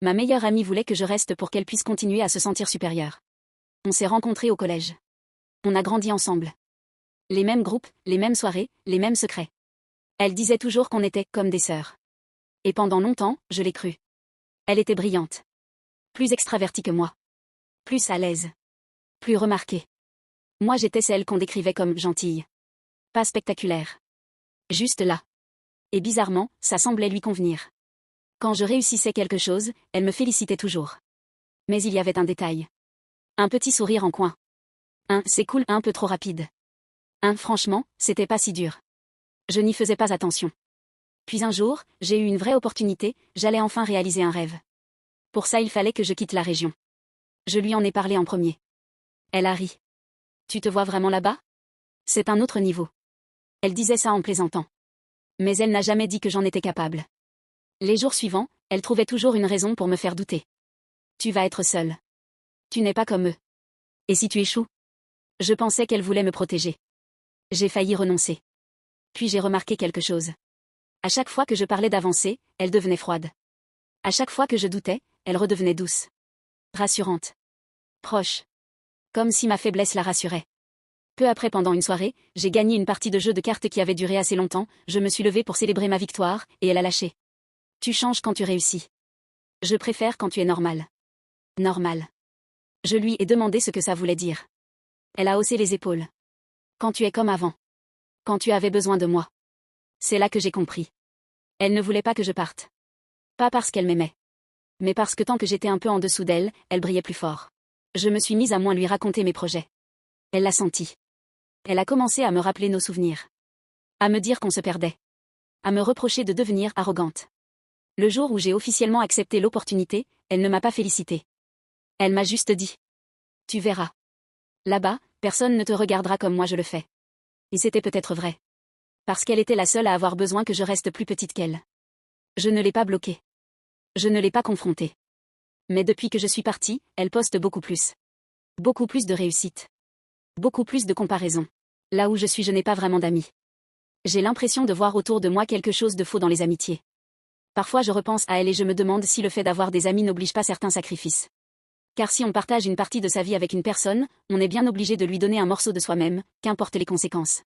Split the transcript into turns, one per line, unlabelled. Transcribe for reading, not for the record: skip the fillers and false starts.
Ma meilleure amie voulait que je reste pour qu'elle puisse continuer à se sentir supérieure. On s'est rencontrés au collège. On a grandi ensemble. Les mêmes groupes, les mêmes soirées, les mêmes secrets. Elle disait toujours qu'on était comme des sœurs. Et pendant longtemps, je l'ai cru. Elle était brillante. Plus extravertie que moi. Plus à l'aise. Plus remarquée. Moi j'étais celle qu'on décrivait comme gentille. Pas spectaculaire. Juste là. Et bizarrement, ça semblait lui convenir. Quand je réussissais quelque chose, elle me félicitait toujours. Mais il y avait un détail. Un petit sourire en coin. C'est cool, un peu trop rapide. Franchement, c'était pas si dur. Je n'y faisais pas attention. Puis un jour, j'ai eu une vraie opportunité, j'allais enfin réaliser un rêve. Pour ça il fallait que je quitte la région. Je lui en ai parlé en premier. Elle a ri. Tu te vois vraiment là-bas? C'est un autre niveau. Elle disait ça en plaisantant. Mais elle n'a jamais dit que j'en étais capable. Les jours suivants, elle trouvait toujours une raison pour me faire douter. Tu vas être seule. Tu n'es pas comme eux. Et si tu échoues? Je pensais qu'elle voulait me protéger. J'ai failli renoncer. Puis j'ai remarqué quelque chose. À chaque fois que je parlais d'avancer, elle devenait froide. À chaque fois que je doutais, elle redevenait douce. Rassurante. Proche. Comme si ma faiblesse la rassurait. Peu après, pendant une soirée, j'ai gagné une partie de jeu de cartes qui avait duré assez longtemps, je me suis levée pour célébrer ma victoire, et elle a lâché. Tu changes quand tu réussis. Je préfère quand tu es normal. Normal. Je lui ai demandé ce que ça voulait dire. Elle a haussé les épaules. Quand tu es comme avant. Quand tu avais besoin de moi. C'est là que j'ai compris. Elle ne voulait pas que je parte. Pas parce qu'elle m'aimait. Mais parce que tant que j'étais un peu en dessous d'elle, elle brillait plus fort. Je me suis mise à moins lui raconter mes projets. Elle l'a senti. Elle a commencé à me rappeler nos souvenirs. À me dire qu'on se perdait. À me reprocher de devenir arrogante. Le jour où j'ai officiellement accepté l'opportunité, elle ne m'a pas félicitée. Elle m'a juste dit. Tu verras. Là-bas, personne ne te regardera comme moi je le fais. Et c'était peut-être vrai. Parce qu'elle était la seule à avoir besoin que je reste plus petite qu'elle. Je ne l'ai pas bloquée. Je ne l'ai pas confrontée. Mais depuis que je suis partie, elle poste beaucoup plus. Beaucoup plus de réussite. Beaucoup plus de comparaisons. Là où je suis, je n'ai pas vraiment d'amis. J'ai l'impression de voir autour de moi quelque chose de faux dans les amitiés. Parfois je repense à elle et je me demande si le fait d'avoir des amis n'oblige pas certains sacrifices. Car si on partage une partie de sa vie avec une personne, on est bien obligé de lui donner un morceau de soi-même, qu'importent les conséquences.